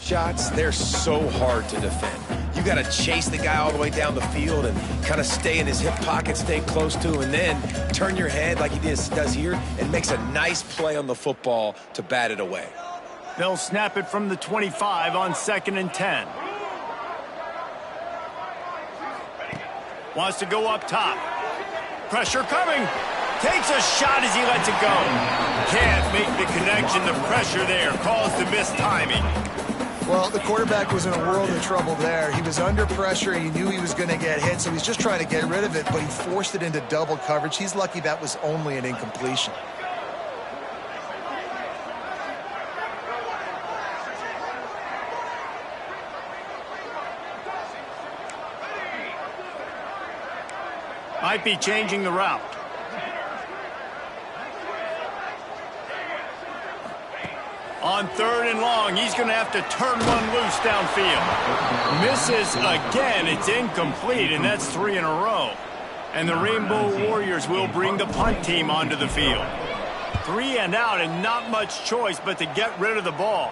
shots, they're so hard to defend. You got to chase the guy all the way down the field and kind of stay in his hip pocket, stay close to him, and then turn your head like he does here and makes a nice play on the football to bat it away. They'll snap it from the 25 on 2nd and 10. Wants to go up top. Pressure coming. Takes a shot as he lets it go. Can't make the connection. The pressure there caused the missed timing. Well, the quarterback was in a world of trouble there. He was under pressure. He knew he was going to get hit, so he's just trying to get rid of it, but he forced it into double coverage. He's lucky that was only an incompletion. Might be changing the route. On 3rd and long, he's going to have to turn one loose downfield. Misses again. It's incomplete, and that's 3 in a row. And the Rainbow Warriors will bring the punt team onto the field. 3 and out, and not much choice but to get rid of the ball.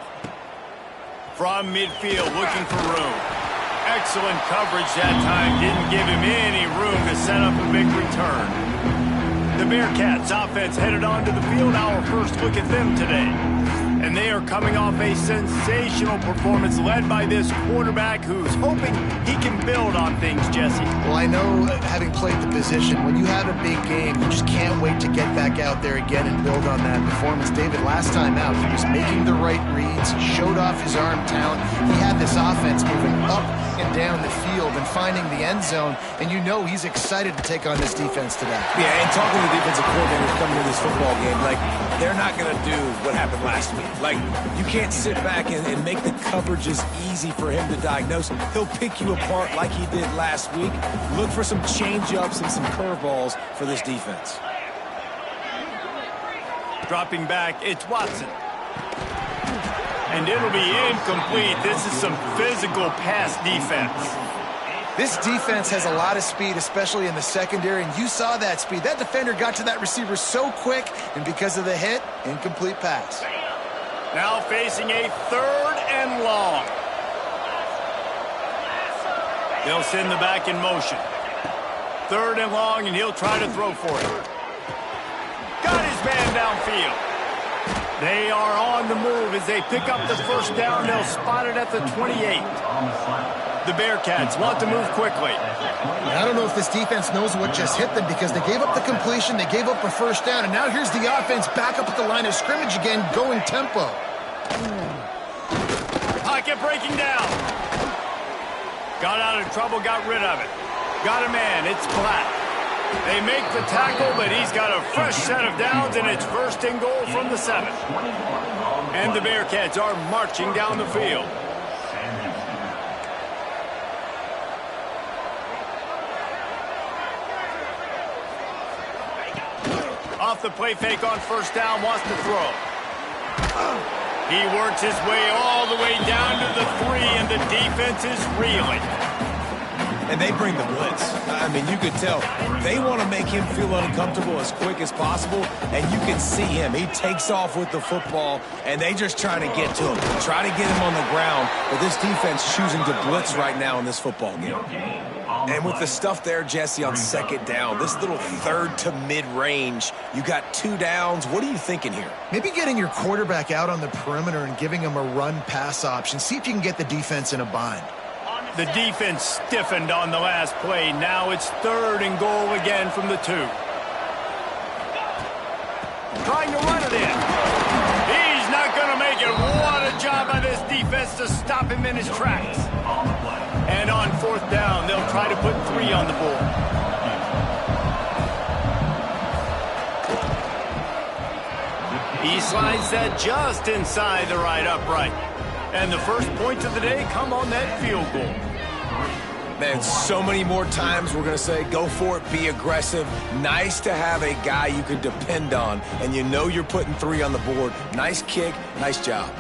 From midfield, looking for room. Excellent coverage that time. Didn't give him any room to set up a big return. The Bearcats offense headed onto the field. Our first look at them today. And they are coming off a sensational performance led by this quarterback who's hoping he can build on things, Jesse. Well, I know, having played the position, when you have a big game, you just can't wait to get back out there again and build on that performance. David, last time out, he was making the right reads. He showed off his arm talent. He had this offense moving up and down the field and finding the end zone, and you know he's excited to take on this defense today. Yeah, and talking to the defensive coordinators coming to this football game, like, they're not going to do what happened last week. Like, you can't sit back and make the coverages easy for him to diagnose. He'll pick you apart like he did last week. Look for some change-ups and some curveballs for this defense. Dropping back, it's Watson. And it'll be incomplete. This is some physical pass defense. This defense has a lot of speed, especially in the secondary, and you saw that speed. That defender got to that receiver so quick, and because of the hit, incomplete pass. Now facing a 3rd and long. They'll send the back in motion. 3rd and long, and he'll try to throw for it. Got his man downfield. They are on the move as they pick up the first down. They'll spot it at the 28. The Bearcats want to move quickly. I don't know if this defense knows what just hit them because they gave up the completion, they gave up a first down, and now here's the offense back up at the line of scrimmage again, going tempo. Pocket breaking down. Got out of trouble, got rid of it. Got a man, it's flat. They make the tackle, but he's got a fresh set of downs, and it's 1st and goal from the 7. And the Bearcats are marching down the field. Off the play fake on 1st down, wants to throw. He works his way all the way down to the 3, and the defense is reeling. And they bring the blitz. I mean, you could tell. They want to make him feel uncomfortable as quick as possible, and you can see him. He takes off with the football, and they just try to get to him. Try to get him on the ground, but this defense choosing to blitz right now in this football game. And with the stuff there, Jesse, on 2nd down, this little 3rd to mid-range, you got 2 downs. What are you thinking here? Maybe getting your quarterback out on the perimeter and giving him a run-pass option. See if you can get the defense in a bind. The defense stiffened on the last play. Now it's 3rd and goal again from the 2. Trying to run it in. He's not going to make it. What a job by this defense to stop him in his tracks. And on 4th down, they'll try to put 3 on the board. He slides that just inside the right upright. And the first points of the day come on that field goal. Man, so many more times we're going to say, go for it, be aggressive. Nice to have a guy you can depend on, and you know you're putting 3 on the board. Nice kick, nice job.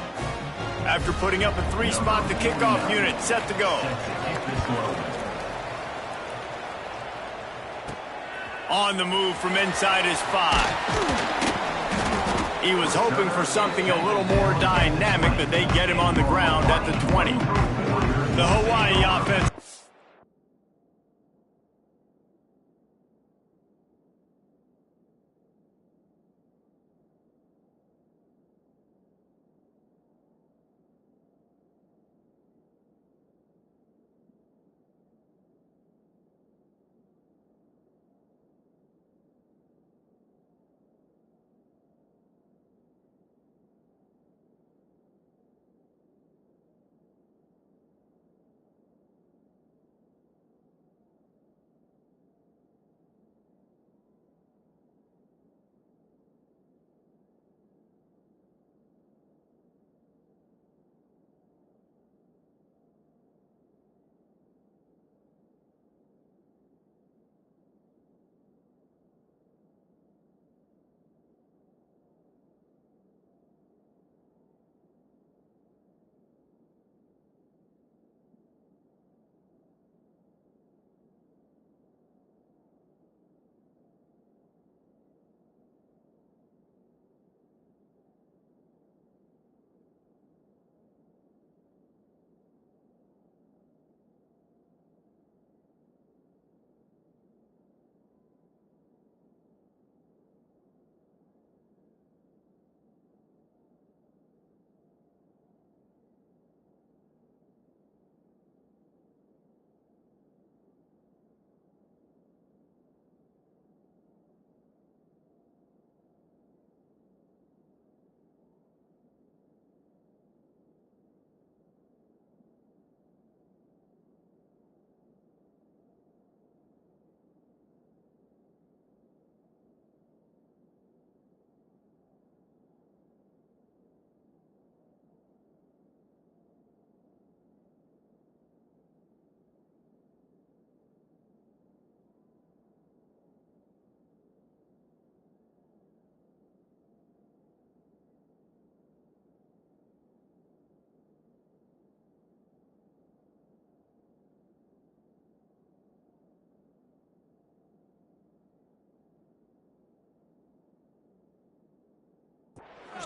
After putting up a 3 spot, the kickoff unit set to go. On the move from inside his 5. He was hoping for something a little more dynamic, but they get him on the ground at the 20. The Hawaii offense.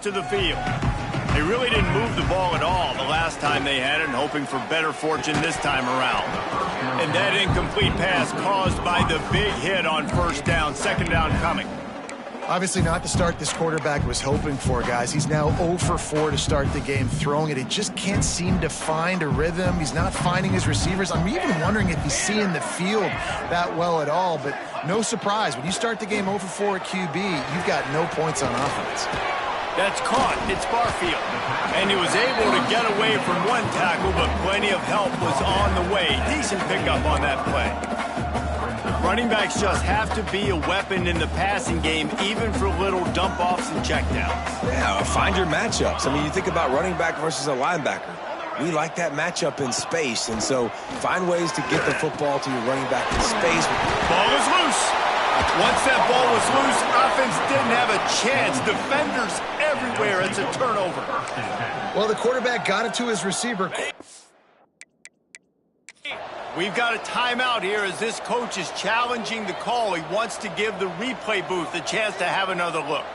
To the field. They really didn't move the ball at all the last time they had it, and hoping for better fortune this time around. And that incomplete pass caused by the big hit on first down, second down coming. Obviously not the start this quarterback was hoping for, guys. He's now 0 for 4 to start the game throwing it. He just can't seem to find a rhythm. He's not finding his receivers. I'm even wondering if he's seeing the field that well at all, but no surprise. When you start the game 0 for 4 at QB, you've got no points on offense. That's caught. It's Barfield. And he was able to get away from one tackle, but plenty of help was on the way. Decent pickup on that play. Running backs just have to be a weapon in the passing game, even for little dump-offs and checkdowns. Yeah, find your matchups. I mean, you think about running back versus a linebacker. We like that matchup in space, and so find ways to get the football to your running back in space. Ball is loose. Once that ball was loose, offense didn't have a chance. Defenders everywhere. It's a turnover. Well, the quarterback got it to his receiver. We've got a timeout here as this coach is challenging the call. He wants to give the replay booth a chance to have another look.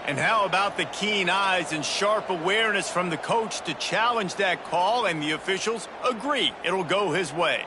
And how about the keen eyes and sharp awareness from the coach to challenge that call, and the officials agree it'll go his way.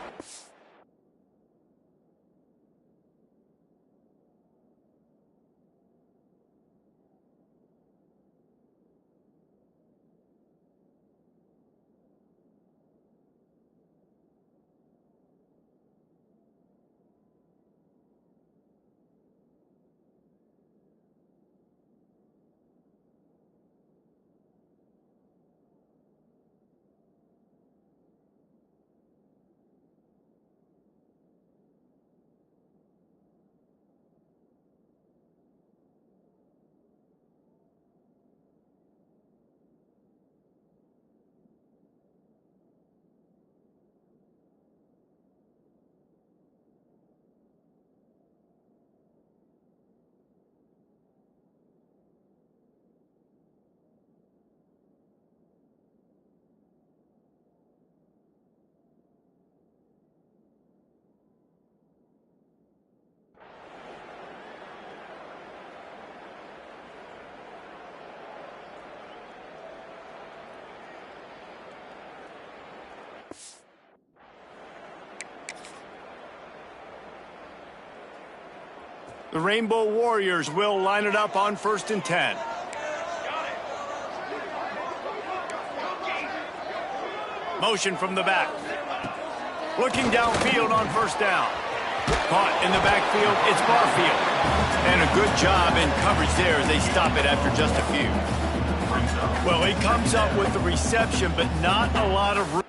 The Rainbow Warriors will line it up on 1st and 10. Motion from the back. Looking downfield on 1st down. Caught in the backfield, it's Barfield. And a good job in coverage there as they stop it after just a few. Well, he comes up with the reception, but not a lot of room.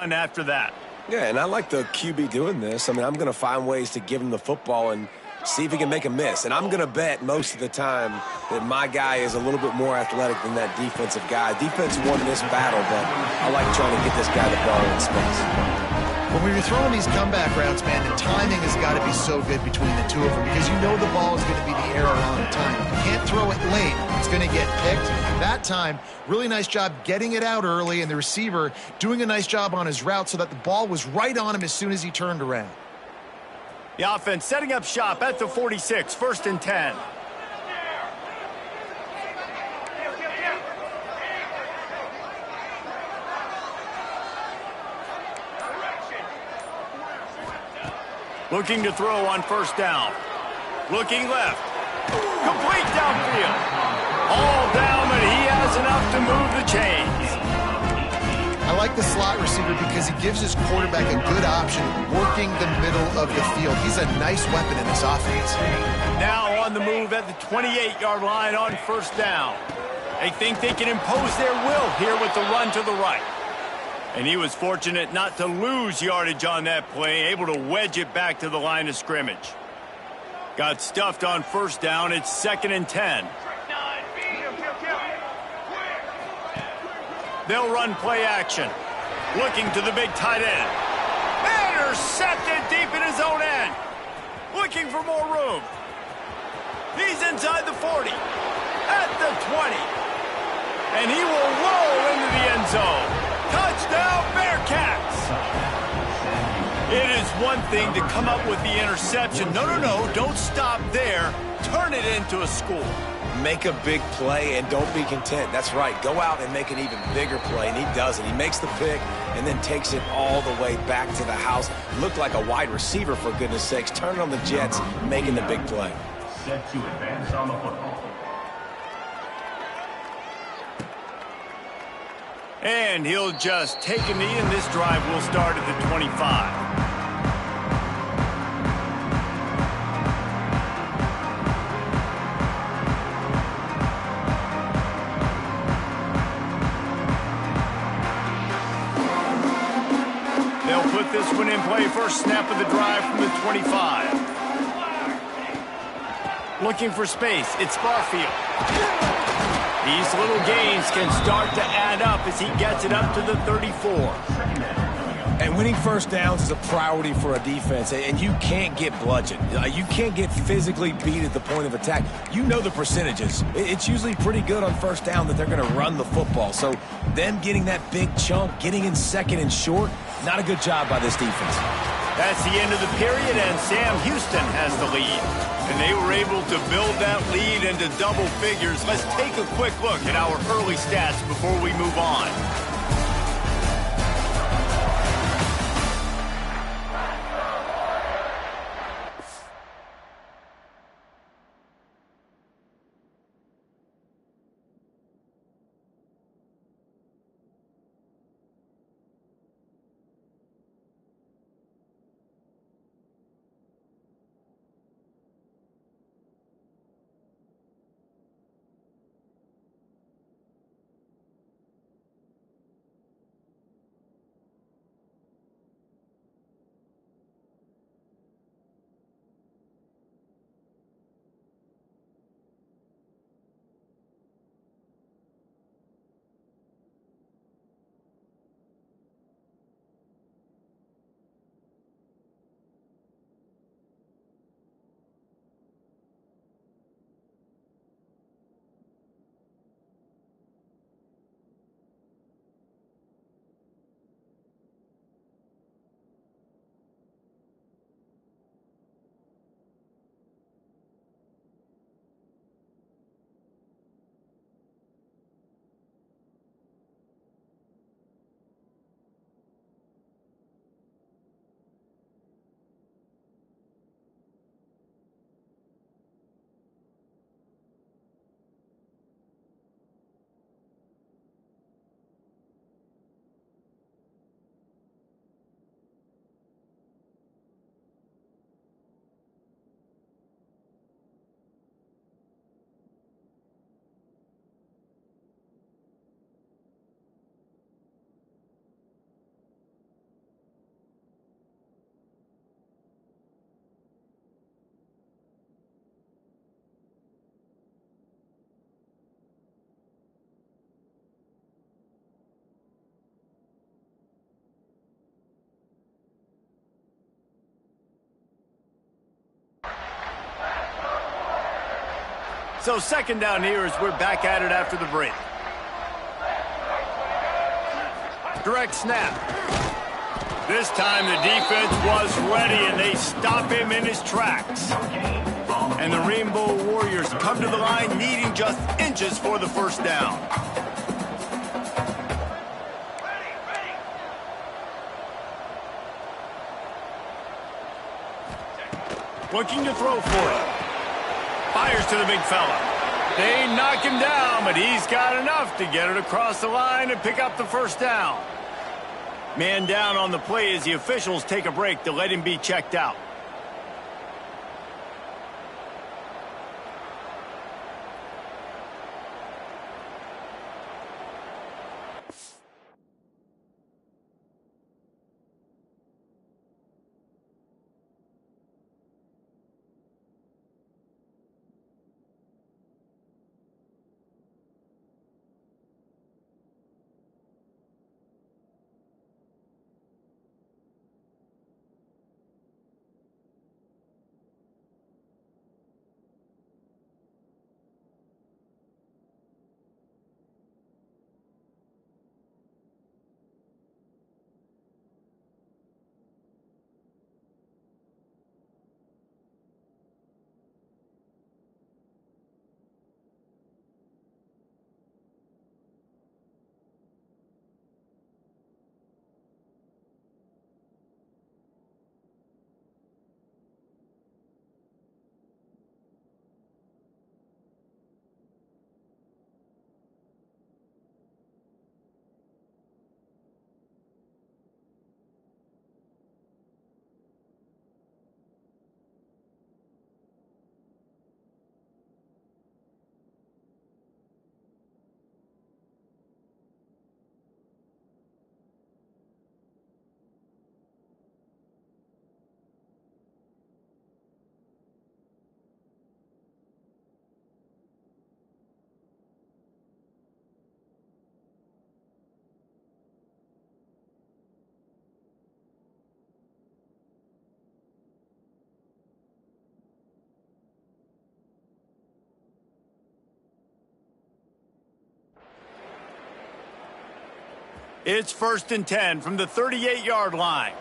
After that. Yeah, and I like the QB doing this. I mean, I'm going to find ways to give him the football and see if he can make a miss. And I'm going to bet most of the time that my guy is a little bit more athletic than that defensive guy. Defense won this battle, but I like trying to get this guy the ball in space. When we were throwing these comeback routes, man, the timing has got to be so good between the two of them because you know the ball is going to be the error on the time. If you can't throw it late, it's going to get picked. That time, really nice job getting it out early, and the receiver doing a nice job on his route so that the ball was right on him as soon as he turned around. The offense setting up shop at the 46, 1st and 10. Looking to throw on 1st down. Looking left. Complete downfield. All down, but he has enough to move the chains. I like the slot receiver because he gives his quarterback a good option working the middle of the field. He's a nice weapon in this offense. Now on the move at the 28-yard line on 1st down. They think they can impose their will here with the run to the right. And he was fortunate not to lose yardage on that play, able to wedge it back to the line of scrimmage. Got stuffed on 1st down. It's 2nd and 10. They'll run play action. Looking to the big tight end. Intercepted deep in his own end. Looking for more room. He's inside the 40. At the 20. And he will roll into the end zone. Touchdown, Bearcats! It is one thing to come up with the interception. No, don't stop there. Turn it into a score. Make a big play and don't be content. That's right. Go out and make an even bigger play, and he does it. He makes the pick and then takes it all the way back to the house. Looked like a wide receiver, for goodness sakes. Turn on the Jets, making the big play. Set to advance on the football. And he'll just take a knee, and this drive will start at the 25. put this one in play. First snap of the drive from the 25. Looking for space. It's Barfield. These little gains can start to add up as he gets it up to the 34. And winning first downs is a priority for a defense, and you can't get bludgeoned. You can't get physically beat at the point of attack. You know the percentages. It's usually pretty good on first down that they're going to run the football. So them getting that big chunk, getting in second and short, not a good job by this defense. That's the end of the period, and Sam Houston has the lead. And they were able to build that lead into double figures. Let's take a quick look at our early stats before we move on. So second down here as we're back at it after the break. Direct snap. This time the defense was ready and they stop him in his tracks. And the Rainbow Warriors come to the line needing just inches for the first down. Looking to throw for it. Fires to the big fella. They knock him down, but he's got enough to get it across the line and pick up the first down. Man down on the play as the officials take a break to let him be checked out. It's 1st and 10 from the 38-yard line.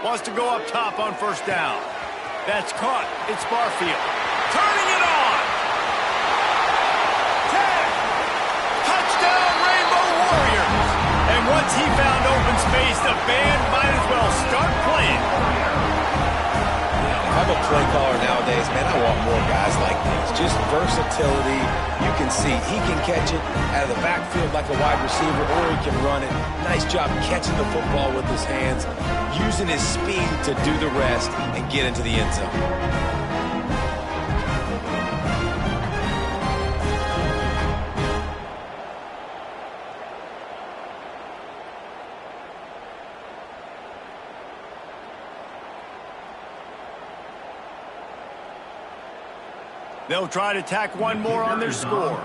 Wants to go up top on 1st down. That's caught. It's Barfield. Turning it on. 10. Touchdown, Rainbow Warriors. And once he found open space, the band might as well start playing. If I'm a play caller nowadays, man, I want more guys like these. Just versatility. You can see he can catch it out of the backfield like a wide receiver, or he can run it. Nice job catching the football with his hands, using his speed to do the rest and get into the end zone. They'll try to tack one more on their score.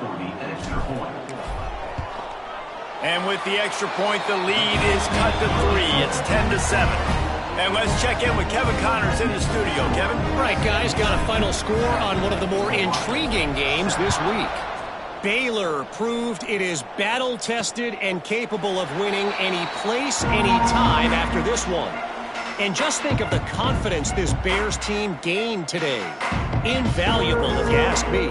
And with the extra point, the lead is cut to 3. It's 10-7. And let's check in with Kevin Connors in the studio. Kevin? All right, guys, got a final score on one of the more intriguing games this week. Baylor proved it is battle-tested and capable of winning any place, any time after this one. And just think of the confidence this Bears team gained today. Invaluable, if you ask me.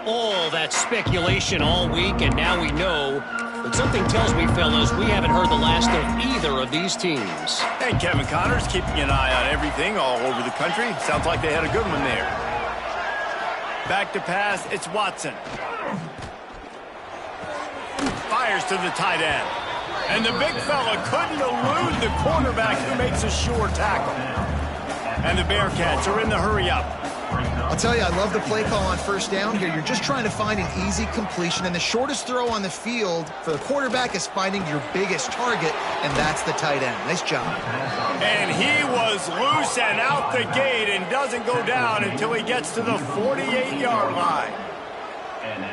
All that speculation all week, and now we know. But something tells me, fellas, we haven't heard the last of either of these teams. And Kevin Connors keeping an eye on everything all over the country. Sounds like they had a good one there. Back to pass, it's Watson. Fires to the tight end. And the big fella couldn't elude the quarterback who makes a sure tackle. And the Bearcats are in the hurry-up. I'll tell you, I love the play call on 1st down here. You're just trying to find an easy completion, and the shortest throw on the field for the quarterback is finding your biggest target, and that's the tight end. Nice job. And he was loose and out the gate and doesn't go down until he gets to the 48-yard line.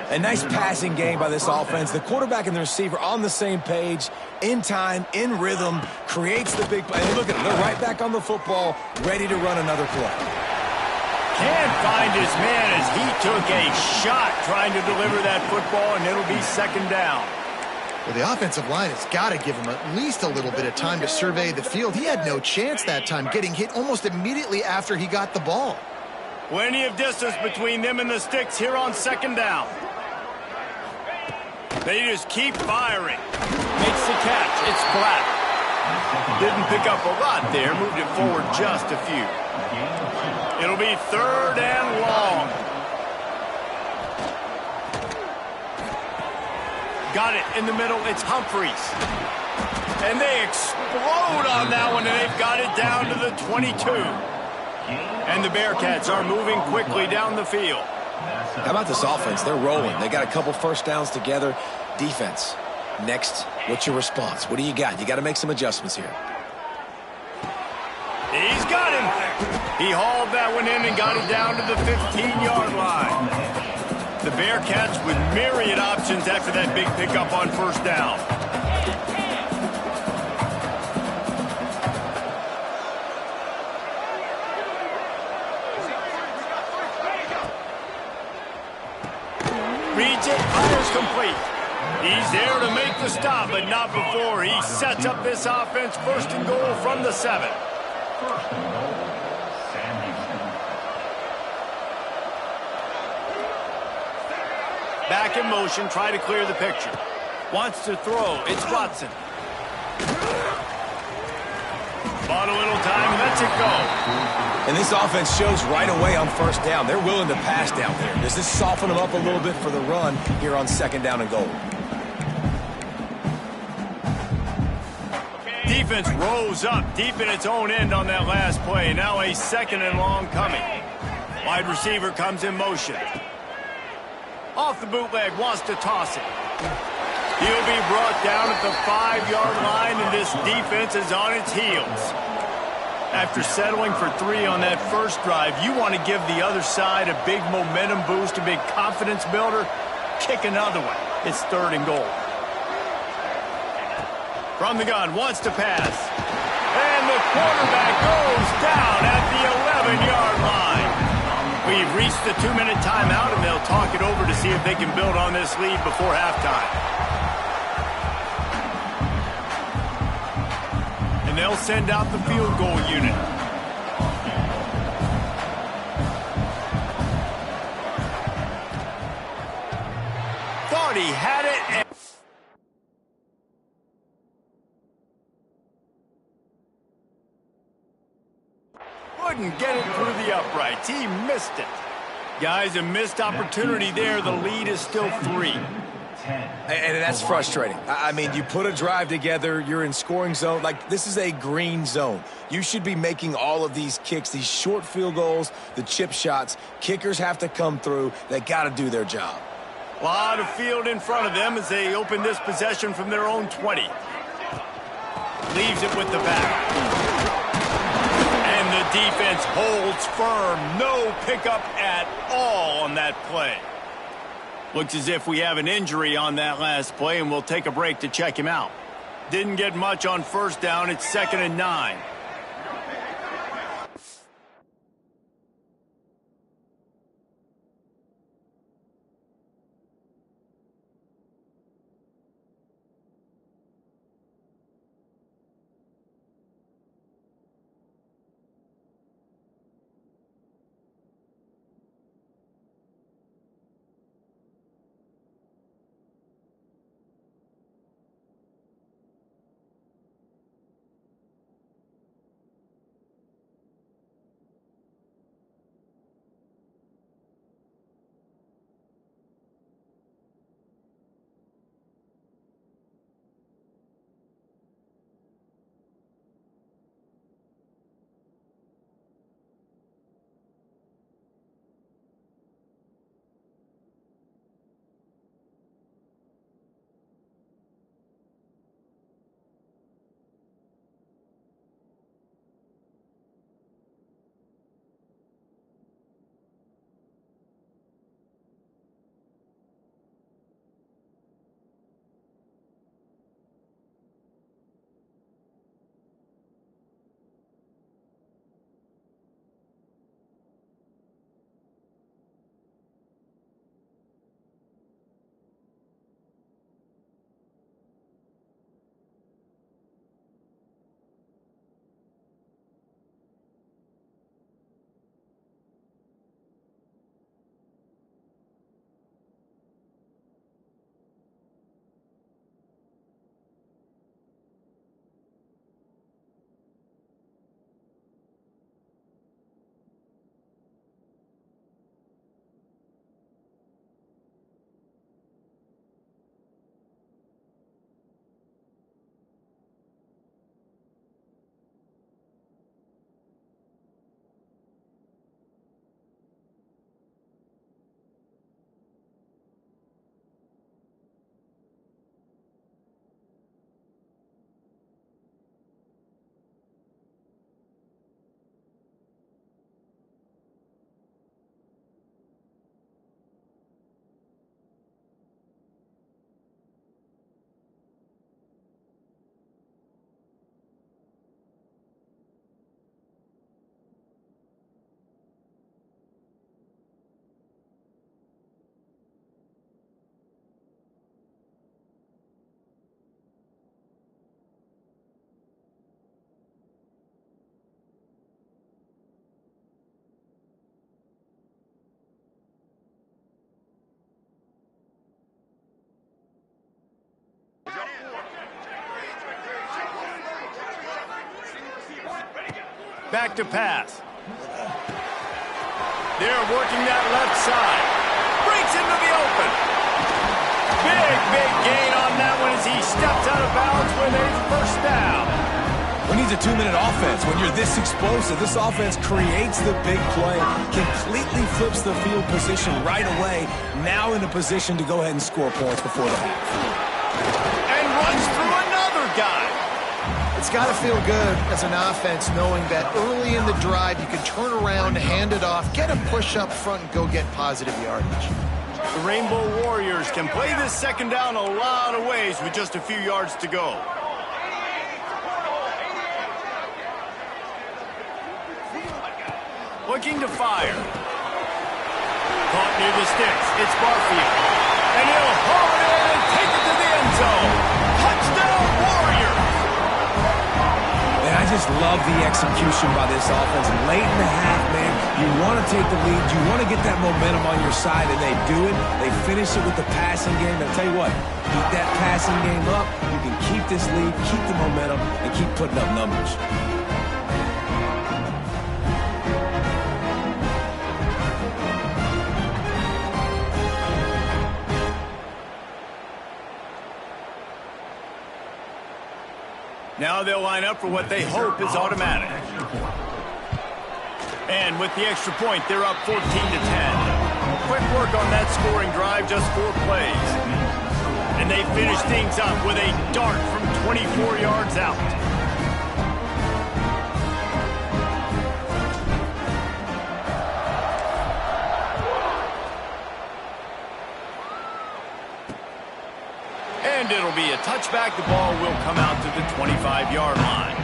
A nice passing game by this offense. The quarterback and the receiver on the same page, in time, in rhythm, creates the big play. And look at them. They're right back on the football, ready to run another play. Can't find his man as he took a shot trying to deliver that football, and it'll be 2nd down. Well, the offensive line has got to give him at least a little bit of time to survey the field. He had no chance that time, getting hit almost immediately after he got the ball. Plenty of distance between them and the sticks here on 2nd down. They just keep firing. Makes the catch. It's flat. Didn't pick up a lot there. Moved it forward just a few. It'll be 3rd and long. Got it in the middle. It's Humphreys. And they explode on that one, and they've got it down to the 22. And the Bearcats are moving quickly down the field. How about this offense? They're rolling. They got a couple 1st downs together. Defense. Next, what's your response? What do you got? You got to make some adjustments here. He's got him. He hauled that one in and got it down to the 15-yard line. The Bearcats with myriad options after that big pickup on 1st down. Reads it, fires complete. He's there to make the stop, but not before he sets up this offense 1st and goal from the 7. Back in motion, try to clear the picture. Wants to throw, it's Watson. Bought a little time, lets it go. And this offense shows right away on 1st down. They're willing to pass down here. Does this soften them up a little bit for the run here on 2nd down and goal? Defense rose up deep in its own end on that last play. Now a 2nd and long coming. Wide receiver comes in motion. Off the bootleg, wants to toss it. He'll be brought down at the 5-yard line, and this defense is on its heels. After settling for 3 on that first drive, you want to give the other side a big momentum boost, a big confidence builder. Kick another one. It's 3rd and goal. From the gun, wants to pass. And the quarterback goes down at the 11-yard line. We've reached the 2-minute timeout, and they'll talk it over to see if they can build on this lead before halftime. And they'll send out the field goal unit. Thought he had it. And couldn't get it through the uprights. He missed it. Guys, a missed opportunity there. The lead is still 3. And that's frustrating. I mean, you put a drive together, you're in scoring zone. Like, this is a green zone. You should be making all of these kicks, these short field goals, the chip shots. Kickers have to come through. They got to do their job. A lot of field in front of them as they open this possession from their own 20. Leaves it with the back. And the defense holds firm. No pickup at all on that play. Looks as if we have an injury on that last play, and we'll take a break to check him out. Didn't get much on first down. It's 2nd and 9. Back to pass. They're working that left side. Breaks into the open. Big gain on that one as he steps out of bounds with a first down. We need a 2-minute offense. When you're this explosive, this offense creates the big play, completely flips the field position right away, now in a position to go ahead and score points before the half. And runs through another guy. It's got to feel good as an offense knowing that early in the drive you can turn around, hand it off, get a push up front, and go get positive yardage. The Rainbow Warriors can play this second down a lot of ways with just a few yards to go. Looking to fire. near the sticks. It's Barfield. And he'll haul it in and take it to the end zone. Touchdown, Warriors! And I just love the execution by this offense. Late in the half, man, you want to take the lead. You want to get that momentum on your side, and they do it. They finish it with the passing game. And I'll tell you what, keep that passing game up. You can keep this lead, keep the momentum, and keep putting up numbers. Now they'll line up for what they hope is automatic. And with the extra point, they're up 14 to 10. Quick work on that scoring drive, just 4 plays. And they finish things up with a dart from 24 yards out. And it'll be a touchback. The ball will come out to the 25-yard line.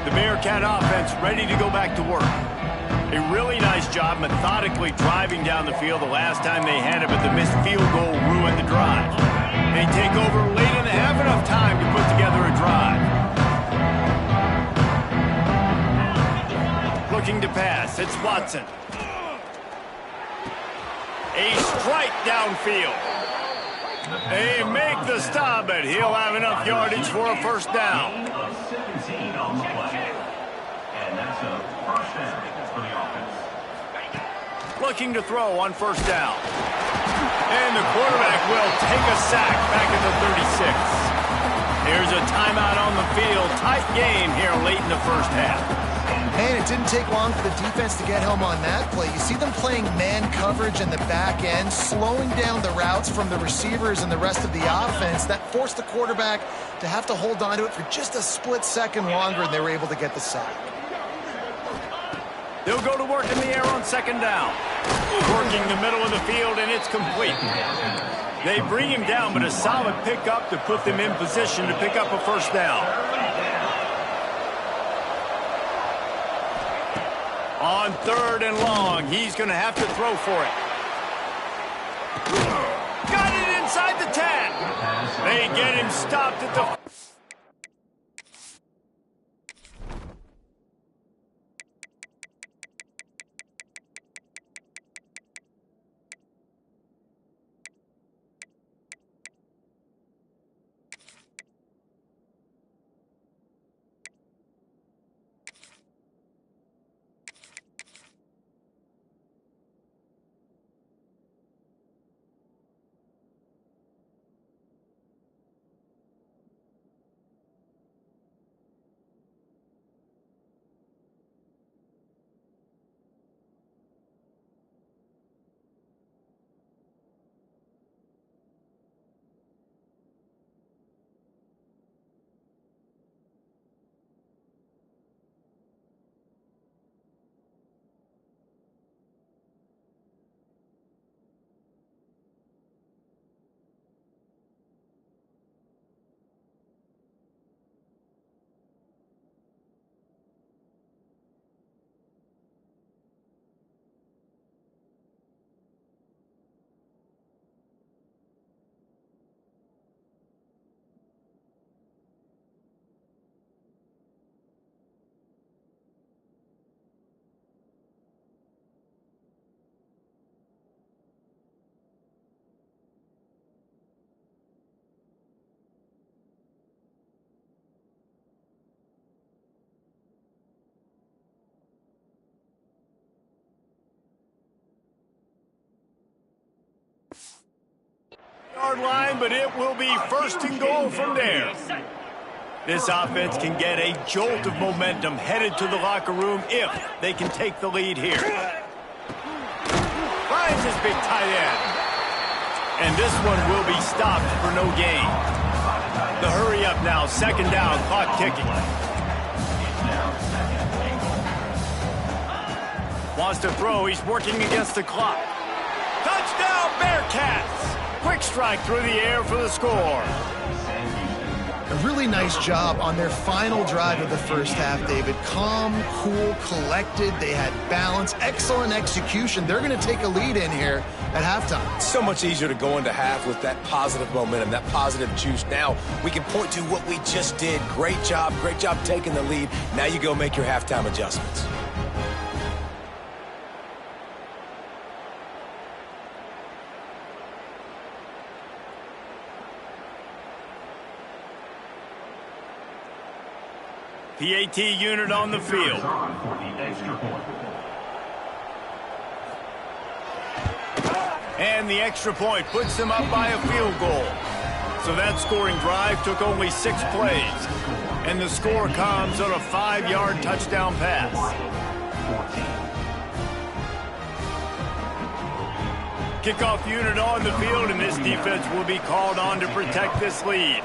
The Bearcat offense ready to go back to work. A really nice job methodically driving down the field the last time they had it, but the missed field goal ruined the drive. They take over late in the half, enough time to put together a drive. Looking to pass, it's Watson. A strike downfield. They make the stop, but he'll have enough yardage for a first down. 17 on the play. And that's a first down for the offense. Looking to throw on first down. And the quarterback will take a sack back at the 36. Here's a timeout on the field. Tight game here late in the first half. And it didn't take long for the defense to get home on that play. You see them playing man coverage in the back end, slowing down the routes from the receivers and the rest of the offense. That forced the quarterback to have to hold on to it for just a split second longer, and they were able to get the sack. They'll go to work in the air on second down. Working the middle of the field, and it's complete. They bring him down, but a solid pickup to put them in position to pick up a first down. On third and long, he's going to have to throw for it. Got it inside the 10. They get him stopped at the... line, but it will be first and goal from there. This offense can get a jolt of momentum headed to the locker room if they can take the lead here. Finds his big tight end. And this one will be stopped for no gain. The hurry up now, second down, clock ticking. Wants to throw, he's working against the clock. Touchdown, Bearcats! Quick strike through the air for the score. A really nice job on their final drive of the first half, David. Calm, cool, collected. They had balance, excellent execution. They're going to take a lead in here at halftime. It's so much easier to go into half with that positive momentum, that positive juice. Now we can point to what we just did. Great job taking the lead. Now you go make your halftime adjustments. PAT unit on the field. And the extra point puts them up by a field goal. So that scoring drive took only 6 plays. And the score comes on a 5-yard touchdown pass. Kickoff unit on the field, and this defense will be called on to protect this lead.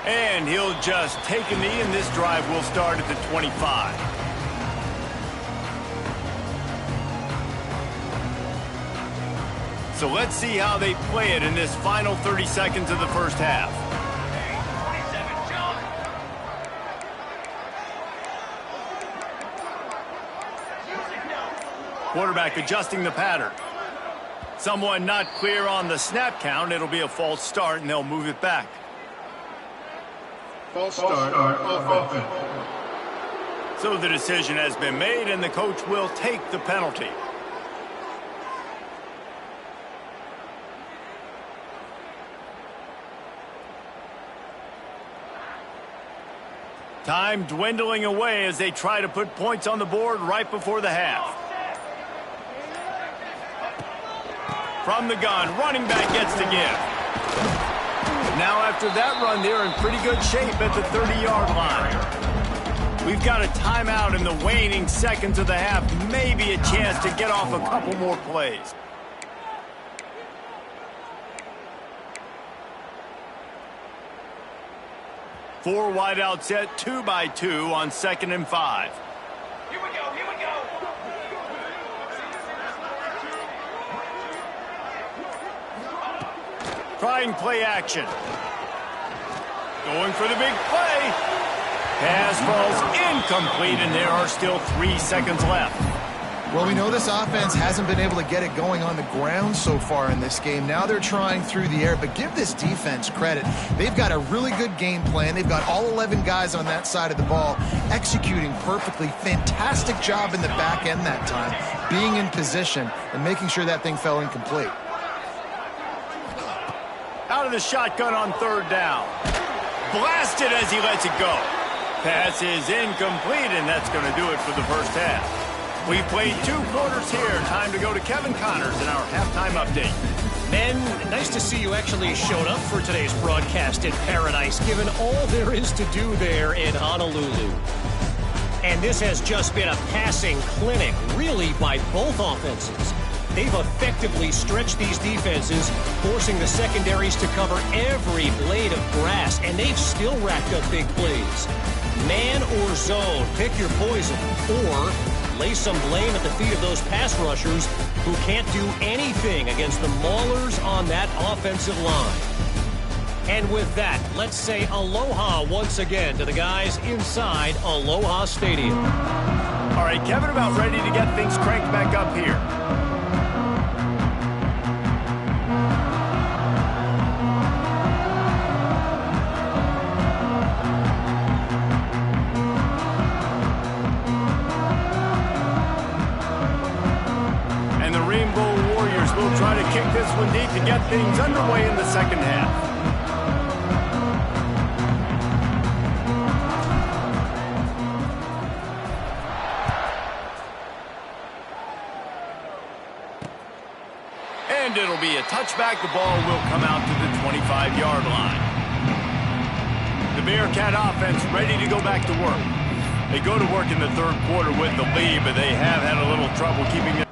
And he'll just take a knee, and this drive will start at the 25. So let's see how they play it in this final 30 seconds of the first half. Quarterback adjusting the pattern. Someone not clear on the snap count. It'll be a false start, and they'll move it back. False start, offense. So the decision has been made, and the coach will take the penalty. Time dwindling away as they try to put points on the board right before the half. From the gun, running back gets to give. Now after that run, they're in pretty good shape at the 30-yard line. We've got a timeout in the waning seconds of the half. Maybe a chance to get off a couple more plays. Four wide out set, 2 by 2 on 2nd and 5. Here we go, here we go. Trying play action. Going for the big play. Pass falls incomplete, and there are still 3 seconds left. Well, we know this offense hasn't been able to get it going on the ground so far in this game. Now they're trying through the air, but give this defense credit. They've got a really good game plan. They've got all 11 guys on that side of the ball executing perfectly. Fantastic job in the back end that time, being in position and making sure that thing fell incomplete. Out of the shotgun on 3rd down. Blasted as he lets it go. Pass is incomplete, and that's going to do it for the first half. We've played 2 quarters here. Time to go to Kevin Connors in our halftime update. Men, nice to see you actually showed up for today's broadcast in paradise, given all there is to do there in Honolulu. And this has just been a passing clinic, really, by both offenses. They've effectively stretched these defenses, forcing the secondaries to cover every blade of grass, and they've still racked up big plays. Man or zone, pick your poison, or lay some blame at the feet of those pass rushers who can't do anything against the maulers on that offensive line. And with that, let's say aloha once again to the guys inside Aloha Stadium. All right, Kevin, about ready to get things cranked back up here. We'll try to kick this one deep to get things underway in the second half. And it'll be a touchback. The ball will come out to the 25-yard line. The Bearcat offense ready to go back to work. They go to work in the 3rd quarter with the lead, but they have had a little trouble keeping it.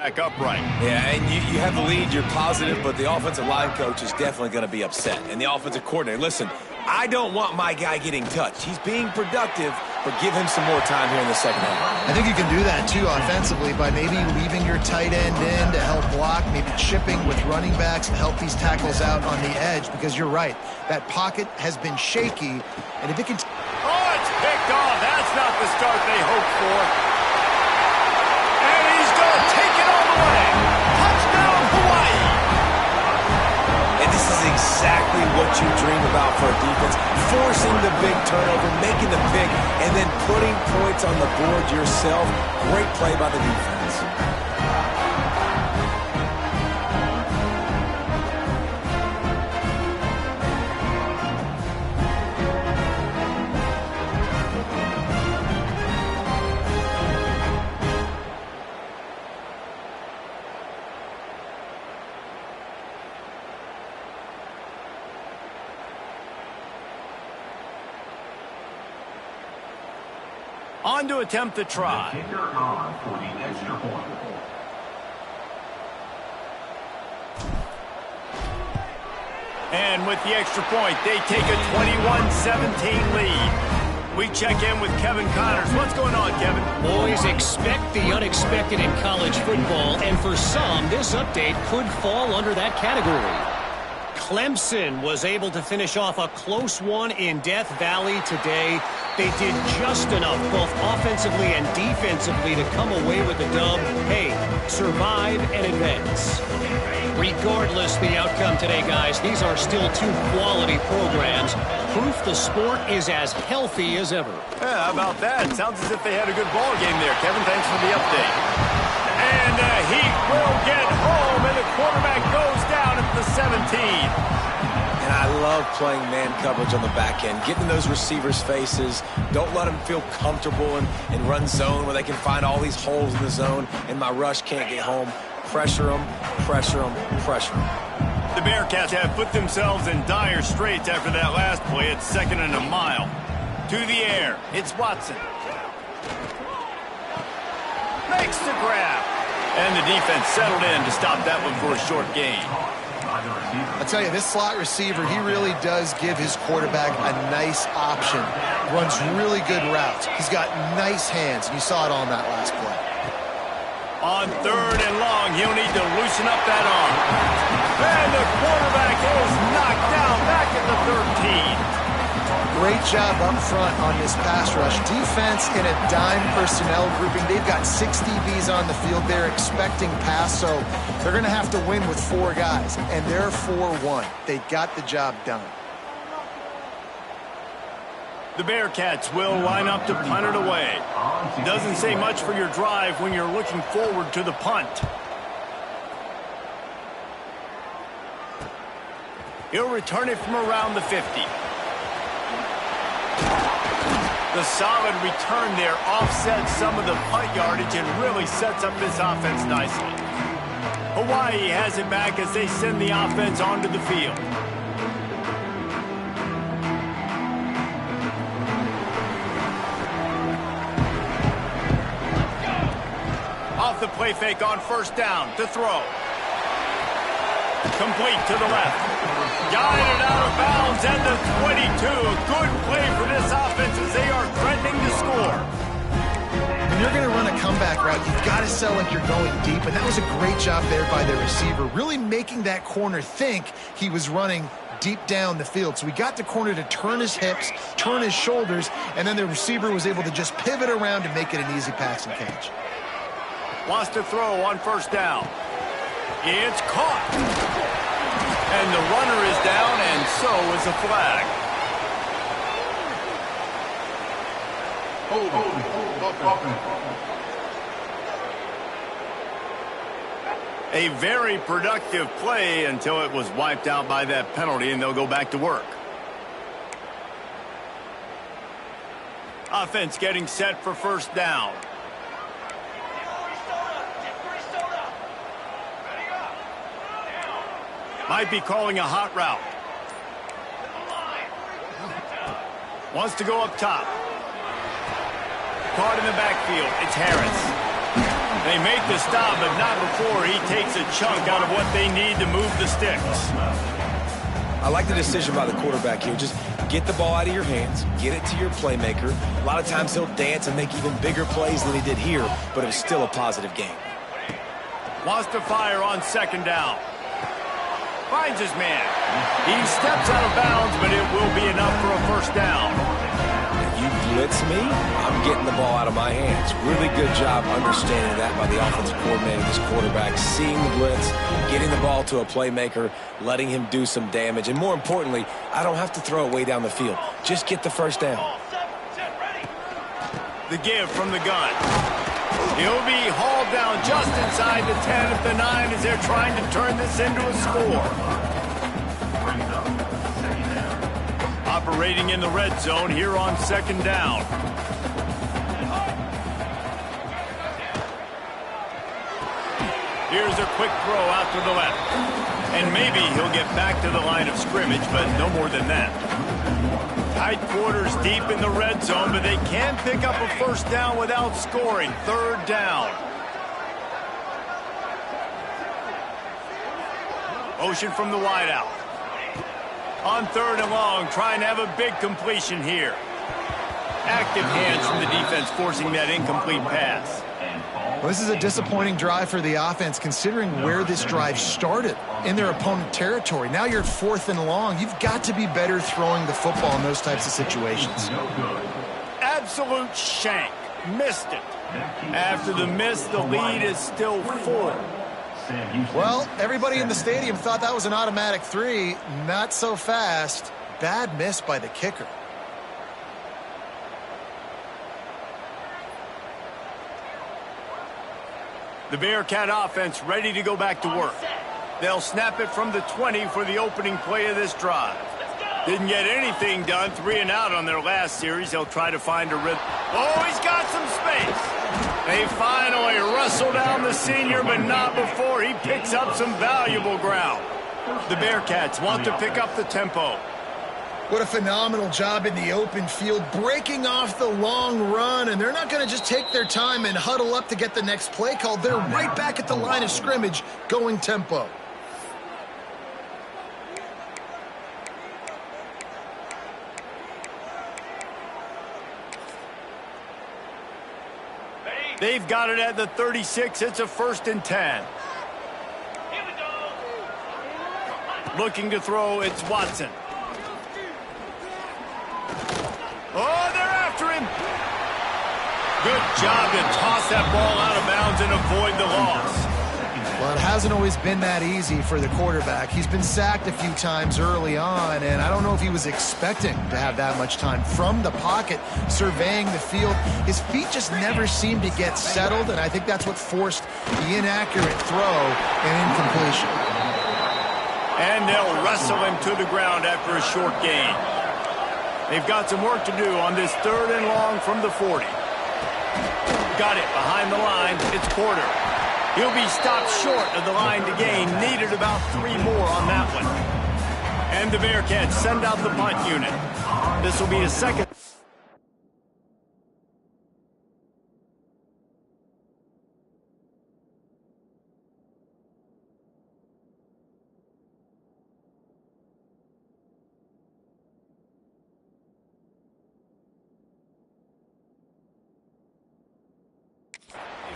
Back upright. Yeah, and you have the lead, you're positive, but the offensive line coach is definitely going to be upset. And the offensive coordinator, listen, I don't want my guy getting touched. He's being productive, but give him some more time here in the second half. I think you can do that, too, offensively, by maybe leaving your tight end in to help block, maybe chipping with running backs to help these tackles out on the edge, because you're right. That pocket has been shaky, and if it can... Oh, it's picked off. That's not the start they hoped for. And he's going to take it all the way. Touchdown, Hawaii. And this is exactly what you dream about for a defense. Forcing the big turnover, making the pick, and then putting points on the board yourself. Great play by the defense. On to attempt the try. Kicker on for the extra point. And with the extra point, they take a 21-17 lead. We check in with Kevin Connors. What's going on, Kevin? Boys, expect the unexpected in college football, and for some, this update could fall under that category. Clemson was able to finish off a close one in Death Valley today. They did just enough, both offensively and defensively, to come away with the dub. Hey, survive and advance. Regardless the outcome today, guys, these are still two quality programs. Proof the sport is as healthy as ever. Yeah, how about that? Sounds as if they had a good ball game there. Kevin, thanks for the update. And he will get home, and the quarterback goes down at the 17. And I love playing man coverage on the back end, getting in those receivers' faces. Don't let them feel comfortable in run zone where they can find all these holes in the zone, and my rush can't get home. Pressure them, pressure them, pressure them. The Bearcats have put themselves in dire straits after that last play. It's 2nd and a mile. To the air, it's Watson. Makes the grab. And the defense settled in to stop that one for a short gain. I tell you, this slot receiver, he really does give his quarterback a nice option. Runs really good routes. He's got nice hands. You saw it all in that last play. On 3rd and long, he'll need to loosen up that arm. And the quarterback is knocked down back at the 13. Great job up front on this pass rush. Defense in a dime personnel grouping. They've got 6 DBs on the field. They're expecting pass, so they're going to have to win with 4 guys. And they're 4-1. They got the job done. The Bearcats will line up to punt it away. Doesn't say much for your drive when you're looking forward to the punt. He'll return it from around the 50. The solid return there offsets some of the punt yardage and really sets up this offense nicely. Hawaii has it back as they send the offense onto the field. Off the play fake on 1st down to throw. Complete to the left. Guided out of bounds at the 22. A good play for this offense as they are threatening to score. When you're going to run a comeback route, you've got to sell like you're going deep, and that was a great job there by the receiver, really making that corner think he was running deep down the field. So we got the corner to turn his hips, turn his shoulders, and then the receiver was able to just pivot around and make it an easy pass and catch. Wants to throw on 1st down. It's caught. And the runner is down, and so is a flag. A very productive play until it was wiped out by that penalty, and they'll go back to work. Offense getting set for 1st down. Might be calling a hot route. Wants to go up top. Caught in the backfield. It's Harris. They make the stop, but not before he takes a chunk out of what they need to move the sticks. I like the decision by the quarterback here. Just get the ball out of your hands, get it to your playmaker. A lot of times he'll dance and make even bigger plays than he did here, but it was still a positive game. Wants to fire on second down. Finds his man. He steps out of bounds, but it will be enough for a first down. If you blitz me, I'm getting the ball out of my hands. Really good job understanding that by the offensive coordinator, this quarterback, seeing the blitz, getting the ball to a playmaker, letting him do some damage. And more importantly, I don't have to throw it way down the field. Just get the first down. The give from the gun. He'll be hauled down just inside the 10 at the 9 as they're trying to turn this into a score. Operating in the red zone here on second down. Here's a quick throw out to the left. And maybe he'll get back to the line of scrimmage, but no more than that. Tight quarters deep in the red zone, but they can pick up a first down without scoring. Third down. Motion from the wideout. On third and long, trying to have a big completion here. Active hands from the defense forcing that incomplete pass. Well, this is a disappointing drive for the offense considering where this drive started in their opponent territory. Now you're at fourth and long. You've got to be better throwing the football in those types of situations. Absolute shank. Missed it. After the miss, the lead is still 4. Well, everybody in the stadium thought that was an automatic 3. Not so fast. Bad miss by the kicker. The Bearcat offense ready to go back to work. They'll snap it from the 20 for the opening play of this drive. Didn't get anything done, 3 and out on their last series. They'll try to find a rhythm. Oh, he's got some space. They finally wrestle down the senior, but not before he picks up some valuable ground. The Bearcats want to pick up the tempo. What a phenomenal job in the open field, breaking off the long run, and they're not going to just take their time and huddle up to get the next play called. They're right back at the line of scrimmage, going tempo. They've got it at the 36. It's a 1st and 10. Looking to throw, it's Watson. Oh, they're after him. Good job to toss that ball out of bounds and avoid the loss. Well, it hasn't always been that easy for the quarterback. He's been sacked a few times early on, and I don't know if he was expecting to have that much time from the pocket, surveying the field. His feet just never seemed to get settled, and I think that's what forced the inaccurate throw and incompletion. And they'll wrestle him to the ground after a short gain. They've got some work to do on this 3rd and long from the 40. Got it behind the line. It's Porter. He'll be stopped short of the line to gain. Needed about 3 more on that one. And the Bearcats send out the punt unit. This will be a second.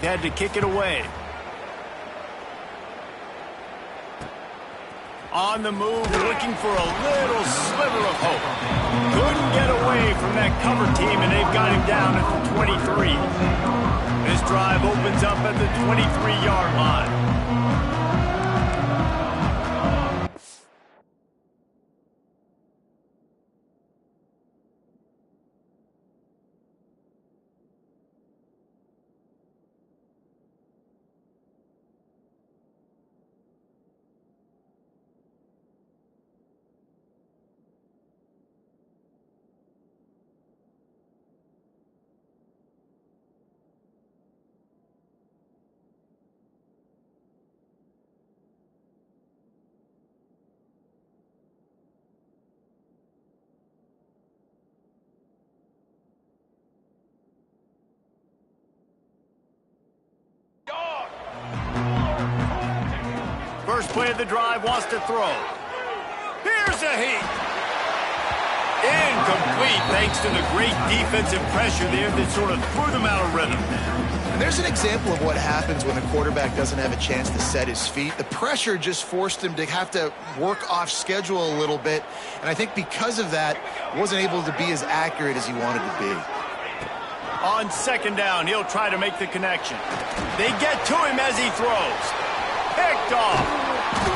Had to kick it away. On the move, looking for a little sliver of hope. Couldn't get away from that cover team, and they've got him down at the 23. This drive opens up at the 23-yard line. First play of the drive, wants to throw. Here's a heat. Incomplete thanks to the great defensive pressure there that sort of threw them out of rhythm. And there's an example of what happens when a quarterback doesn't have a chance to set his feet. The pressure just forced him to have to work off schedule a little bit. And I think because of that, wasn't able to be as accurate as he wanted to be. On second down, he'll try to make the connection. They get to him as he throws. Picked off.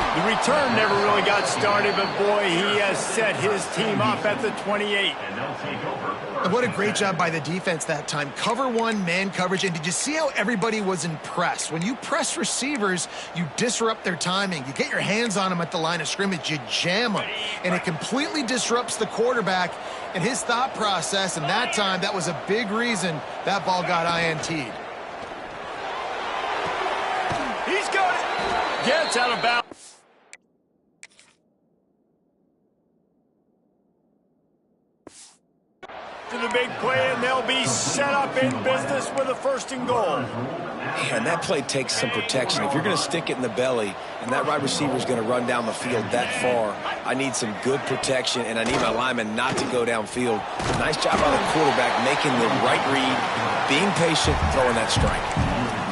The return never really got started, but boy, he has set his team up at the 28. And they'll take over. And what a great job by the defense that time. Cover one, man coverage. And did you see how everybody was impressed? When you press receivers, you disrupt their timing. You get your hands on them at the line of scrimmage. You jam them. And it completely disrupts the quarterback and his thought process. And that time, that was a big reason that ball got INT'd. He's got it. Gets out of bounds. To the big play, and they'll be set up in business with a first and goal. And that play takes some protection. If you're going to stick it in the belly and that wide receiver is going to run down the field that far, I need some good protection, and I need my lineman not to go downfield. Nice job by the quarterback making the right read, being patient, throwing that strike.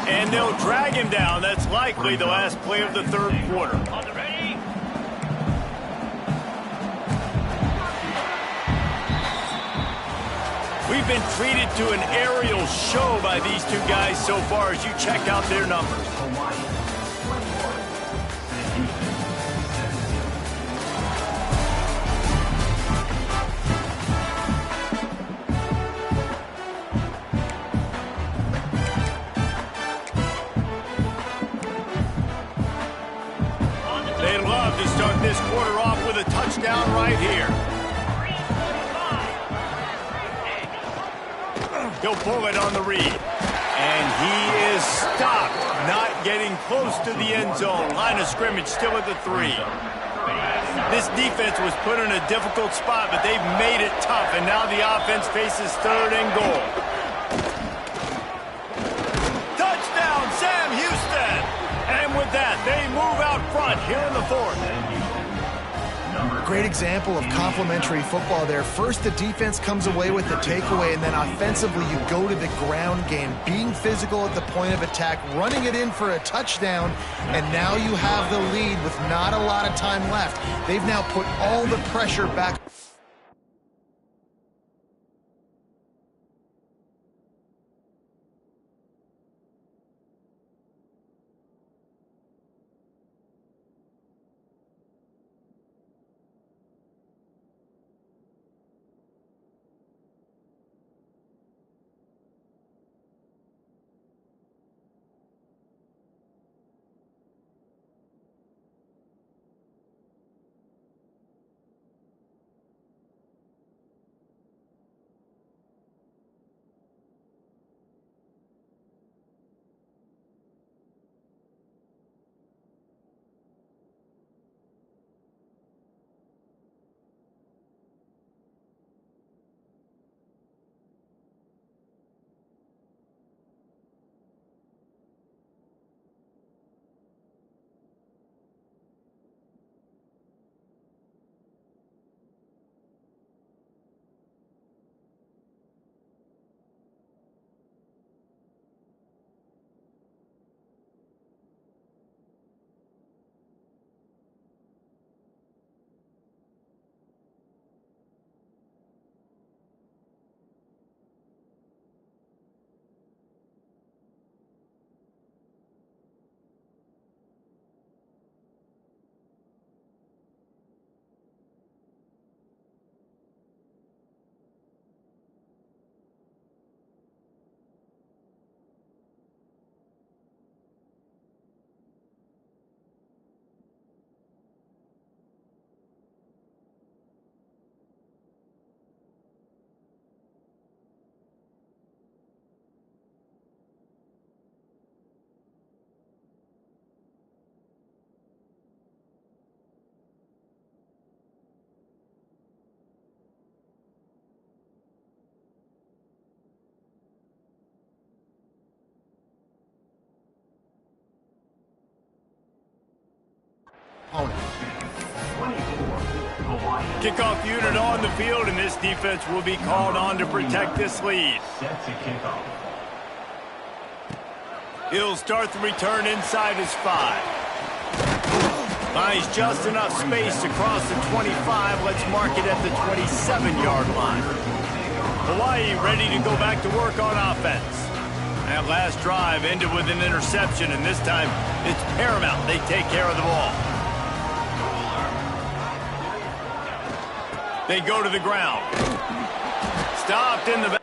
And they'll drag him down. That's likely the last play of the third quarter. We've been treated to an aerial show by these two guys so far as you check out their numbers. They love to start this quarter off with a touchdown right here. He'll pull it on the read. And he is stopped, not getting close to the end zone. Line of scrimmage still at the 3. This defense was put in a difficult spot, but they've made it tough, and now the offense faces third and goal. Touchdown, Sam Houston! And with that, they move out front here in the fourth. Great example of complementary football there. First, the defense comes away with the takeaway, and then offensively, you go to the ground game, being physical at the point of attack, running it in for a touchdown, and now you have the lead with not a lot of time left. They've now put all the pressure back. Kickoff unit on the field, and this defense will be called on to protect this lead. Set to kick off. He'll start the return inside his 5. Finds just enough space to cross the 25. Let's mark it at the 27-yard line. Hawaii ready to go back to work on offense. That last drive ended with an interception, and this time it's paramount they take care of the ball. They go to the ground. Stopped in the back.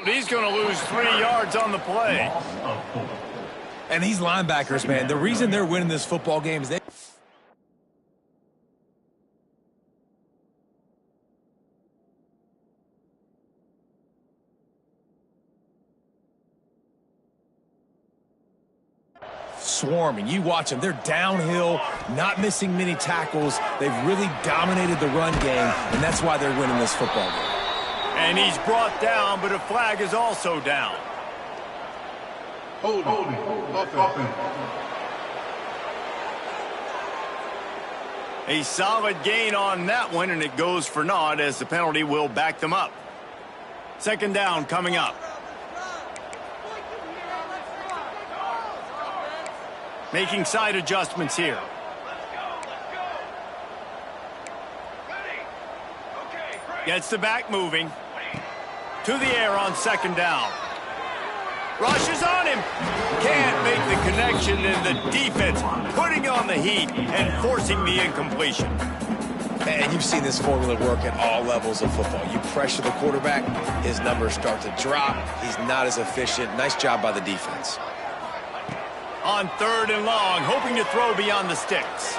He's going to lose 3 yards on the play. And these linebackers, man, the reason they're winning this football game is they... swarming. You watch them. They're downhill, not missing many tackles. They've really dominated the run game, and that's why they're winning this football game. And he's brought down, but a flag is also down. Holding. Offense. A solid gain on that one, and it goes for naught as the penalty will back them up. Second down coming up. Making side adjustments here. Gets the back moving. To the air on second down. Rushes on him. Can't make the connection, and the defense putting on the heat and forcing the incompletion. And you've seen this formula work at all levels of football. You pressure the quarterback, his numbers start to drop. He's not as efficient. Nice job by the defense. On third and long, hoping to throw beyond the sticks.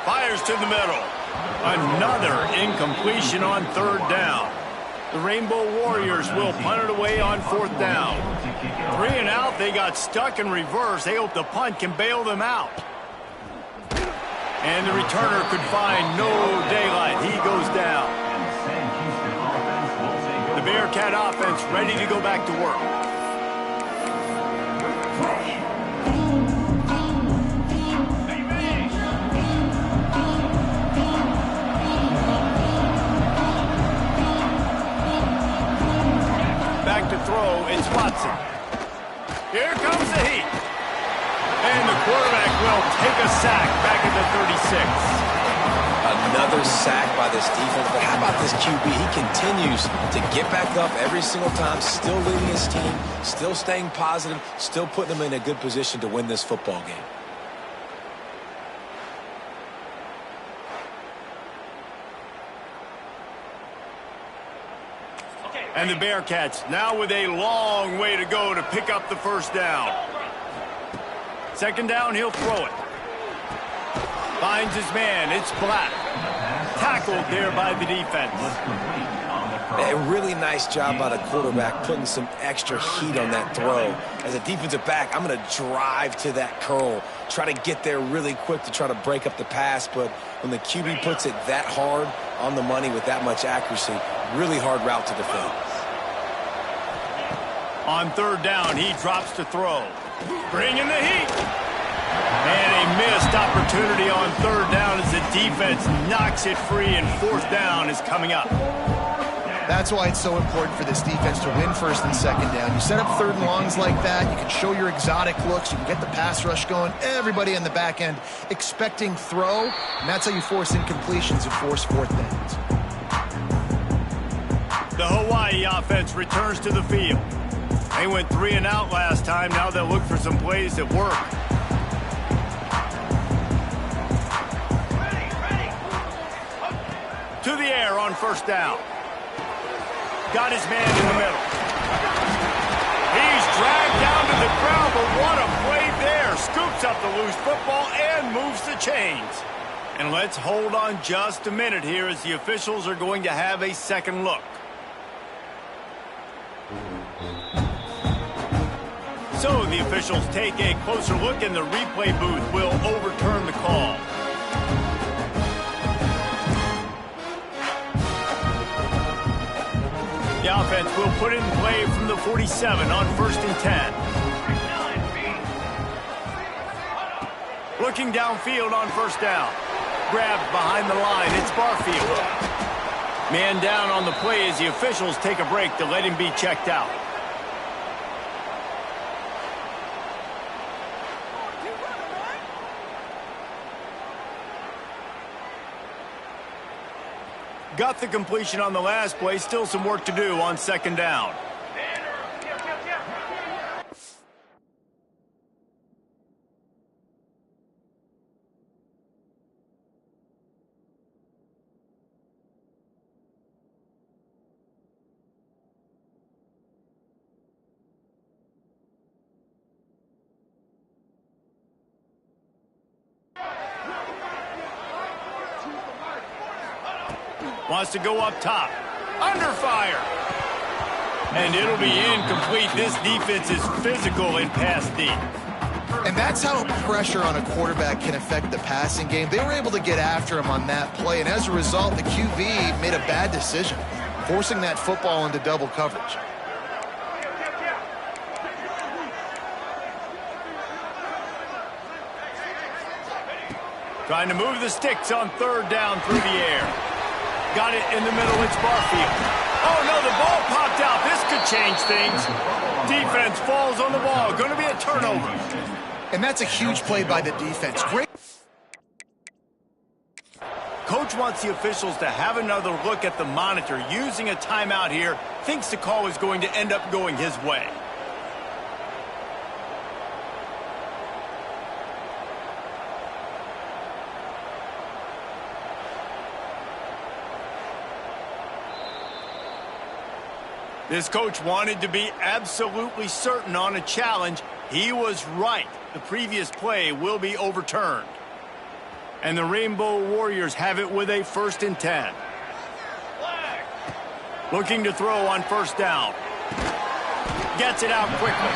Fires to the middle. Another incompletion on third down. The Rainbow Warriors will punt it away on fourth down. 3 and out, they got stuck in reverse. They hope the punt can bail them out. And the returner could find no daylight. He goes down. The Bearcat offense ready to go back to work. Back to throw, it's Watson. Here comes the heat. And the quarterback will take a sack back at the 36. Another sack by this defense. But how about this QB? He continues to get back up every single time, still leading his team, still staying positive, still putting them in a good position to win this football game. And the Bearcats now with a long way to go to pick up the first down. Second down, he'll throw it. Finds his man, it's Black. Tackled there by the defense. A really nice job by the quarterback putting some extra heat on that throw. As a defensive back, I'm going to drive to that curl, try to get there really quick to try to break up the pass, but when the QB puts it that hard on the money with that much accuracy, really hard route to defend. On third down, he drops to throw. Bringing the heat. And a missed opportunity on third down as the defense knocks it free, and fourth down is coming up. That's why it's so important for this defense to win first and second down. You set up third and longs like that, you can show your exotic looks, you can get the pass rush going, everybody in the back end expecting throw, and that's how you force incompletions and force fourth downs. The Hawaii offense returns to the field. They went 3 and out last time. Now they'll look for some plays that work. To the air on first down. Got his man in the middle. He's dragged down to the ground, but what a play there. Scoops up the loose football and moves the chains. And let's hold on just a minute here as the officials are going to have a second look. So the officials take a closer look, and the replay booth will overturn the call. The offense will put in play from the 47 on first and 10. Looking downfield on first down. Grabbed behind the line. It's Barfield. Man down on the play as the officials take a break to let him be checked out. Got the completion on the last play. Still some work to do on second down. Wants to go up top. Under fire. And it'll be incomplete. This defense is physical in pass deep. And that's how pressure on a quarterback can affect the passing game. They were able to get after him on that play, and as a result, the QB made a bad decision, forcing that football into double coverage. Trying to move the sticks on third down through the air. Got it in the middle. It's Barfield. Oh, no, the ball popped out. This could change things. Defense falls on the ball. Going to be a turnover. And that's a huge play by the defense. Great. Coach wants the officials to have another look at the monitor. Using a timeout here. Thinks the call is going to end up going his way. This coach wanted to be absolutely certain on a challenge. He was right. The previous play will be overturned. And the Rainbow Warriors have it with a first and 10. Looking to throw on first down. Gets it out quickly.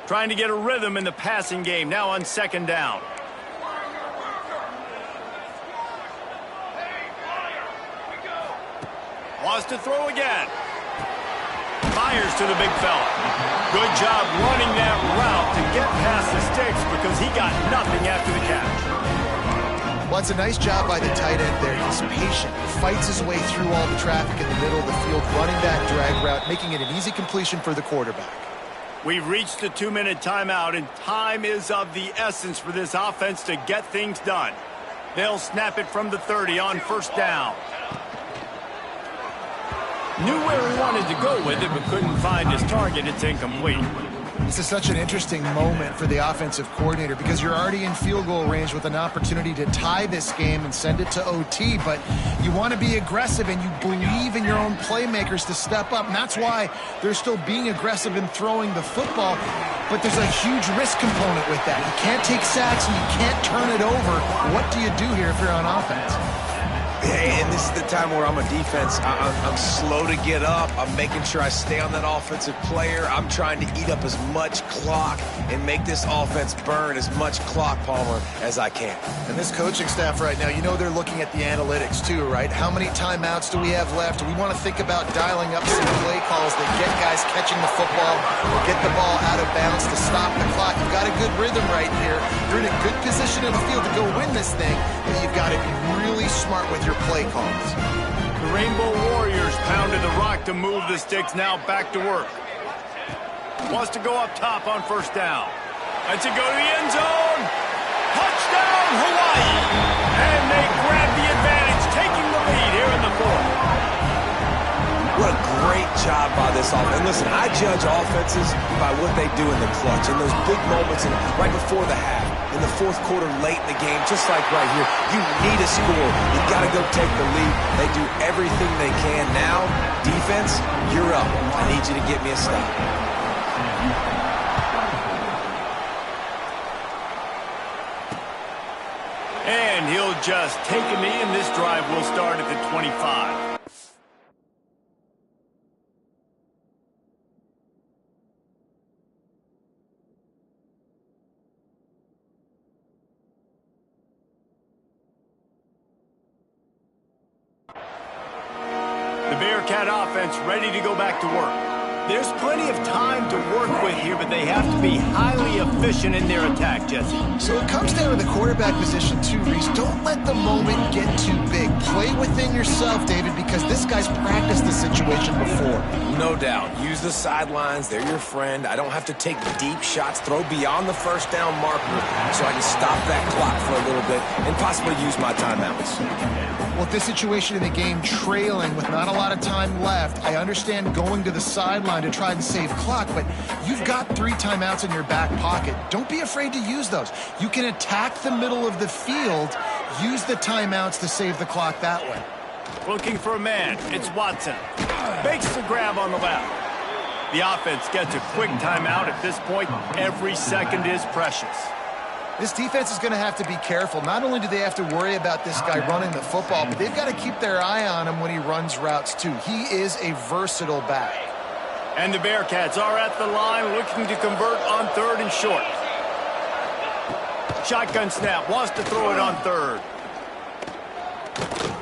Trying to get a rhythm in the passing game, now on second down. Wants to throw again. Fires to the big fella. Good job running that route to get past the sticks because he got nothing after the catch. Well, it's a nice job by the tight end there. He's patient. He fights his way through all the traffic in the middle of the field, running that drag route, making it an easy completion for the quarterback. We've reached the 2-minute timeout, and time is of the essence for this offense to get things done. They'll snap it from the 30 on first down. Knew where he wanted to go with it, but couldn't find his target. It's incomplete. This is such an interesting moment for the offensive coordinator because you're already in field goal range with an opportunity to tie this game and send it to OT, but you want to be aggressive and you believe in your own playmakers to step up, and that's why they're still being aggressive in throwing the football, but there's a huge risk component with that. You can't take sacks and you can't turn it over. What do you do here if you're on offense? And this is the time where I'm a defense. I'm slow to get up. I'm making sure I stay on that offensive player. I'm trying to eat up as much clock and make this offense burn as much clock, Palmer, as I can. And this coaching staff right now, you know they're looking at the analytics too, right? How many timeouts do we have left? We want to think about dialing up some play calls that get guys catching the football or get the ball out of bounds to stop the clock. You've got a good rhythm right here. You're in a good position in the field to go win this thing, but you've got to be really smart with your play calls. The Rainbow Warriors pounded the rock to move the sticks. Now back to work. Wants to go up top on first down. Lets it go to the end zone. Touchdown, Hawaii! And they grab the advantage, taking the lead here in the fourth. What a great job by this offense. And listen, I judge offenses by what they do in the clutch, in those big moments and right before the half, in the fourth quarter, late in the game, just like right here. You need a score. You got to go take the lead. They do everything they can. Now, defense, you're up. I need you to get me a stop. And he'll just take a knee, and this drive will start at the 25. The Bearcat offense ready to go back to work. There's plenty of time to work with here, but they have to be highly efficient in their attack, Jesse. So it comes down to the quarterback position too, Reese. Don't let the moment get too big. Play within yourself, David, because this guy's practiced this situation before. No doubt. Use the sidelines. They're your friend. I don't have to take deep shots, throw beyond the first down marker so I can stop that clock for a little bit and possibly use my timeouts. Well, this situation in the game, trailing with not a lot of time left, I understand going to the sideline to try and save clock, but you've got 3 timeouts in your back pocket. Don't be afraid to use those. You can attack the middle of the field, use the timeouts to save the clock that way. Looking for a man. It's Watson. Makes the grab on the left. The offense gets a quick timeout. At this point, every second is precious. This defense is going to have to be careful. Not only do they have to worry about this guy running the football, but they've got to keep their eye on him when he runs routes too. He is a versatile back. And the Bearcats are at the line looking to convert on 3rd and short. Shotgun snap, wants to throw it on 3rd.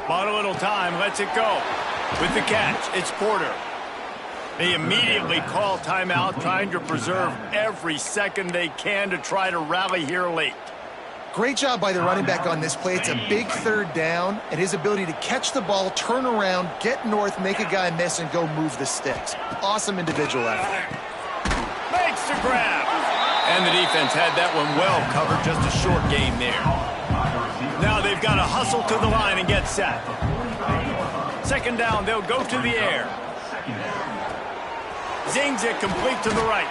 Bought a little time, lets it go. With the catch, it's Porter. They immediately call timeout, trying to preserve every second they can to try to rally here late. Great job by the running back on this play. It's a big 3rd down, and his ability to catch the ball, turn around, get north, make a guy miss, and go move the sticks. Awesome individual effort. Makes the grab. And the defense had that one well covered, just a short game there. Now they've got to hustle to the line and get set. 2nd down, they'll go to the air. Zings it complete to the right.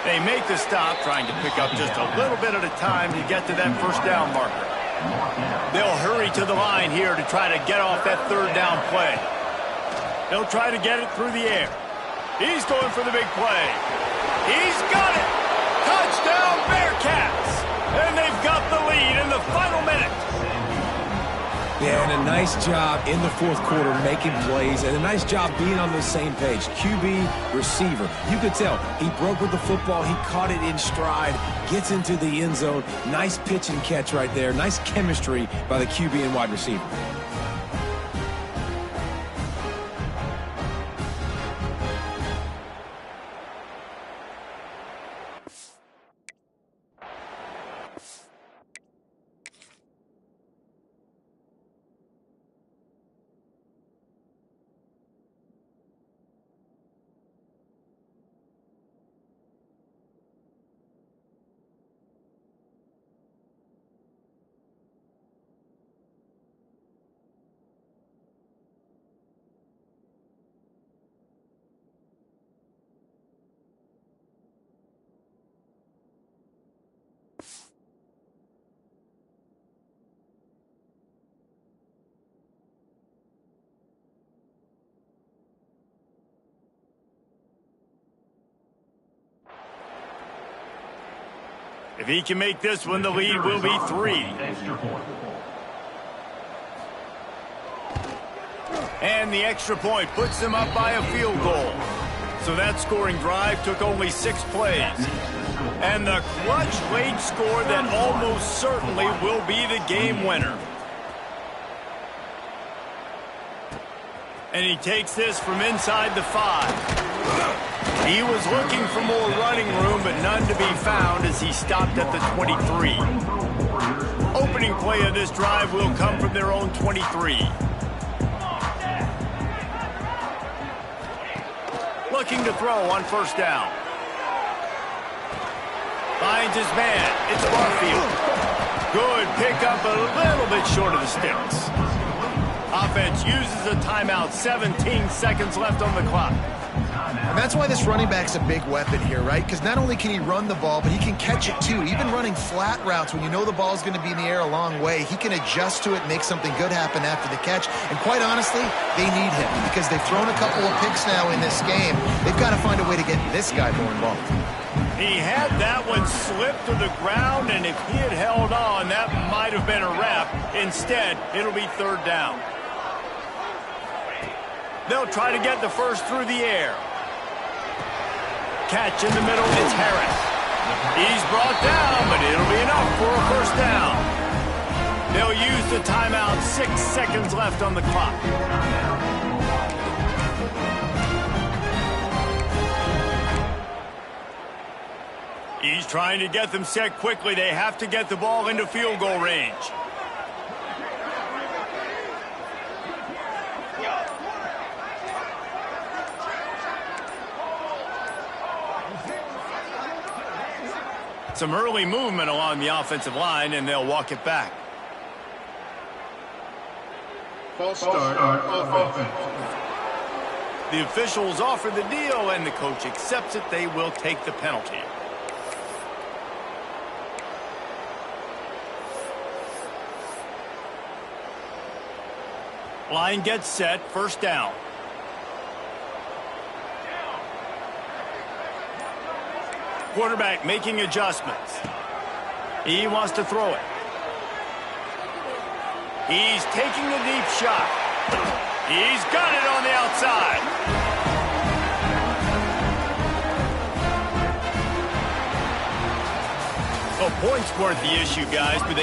They make the stop, trying to pick up just a little bit at a time to get to that first down marker. They'll hurry to the line here to try to get off that 3rd down play. They'll try to get it through the air. He's going for the big play. He's got it! Touchdown, Bearcats! And they've got the lead in the final minute. Yeah, and a nice job in the fourth quarter making plays, and a nice job being on the same page. QB, receiver. You could tell he broke with the football. He caught it in stride, gets into the end zone. Nice pitch and catch right there. Nice chemistry by the QB and wide receiver. If he can make this one, the lead will be 3. And the extra point puts them up by a field goal. So that scoring drive took only 6 plays. And the clutch late score that almost certainly will be the game winner. And he takes this from inside the 5. He was looking for more running room, but none to be found as he stopped at the 23. Opening play of this drive will come from their own 23. Looking to throw on first down. Finds his man. It's Barfield. Good pickup, a little bit short of the sticks. Offense uses a timeout. 17 seconds left on the clock. And that's why this running back's a big weapon here, right? Because not only can he run the ball, but he can catch it too. Even running flat routes when you know the ball's going to be in the air a long way, he can adjust to it, make something good happen after the catch. And quite honestly, they need him because they've thrown a couple of picks now in this game. They've got to find a way to get this guy more involved. He had that one slip to the ground, and if he had held on, that might have been a wrap. Instead, it'll be third down. They'll try to get the first through the air. Catch in the middle, it's Harris. He's brought down, but it'll be enough for a first down. They'll use the timeout. 6 seconds left on the clock. He's trying to get them set quickly. They have to get the ball into field goal range. Some early movement along the offensive line, and they'll walk it back. False start offense. The officials offer the deal, and the coach accepts it. They will take the penalty. Line gets set, first down. Quarterback making adjustments. He wants to throw it. He's taking the deep shot. He's got it on the outside. Well, points weren't the issue, guys, but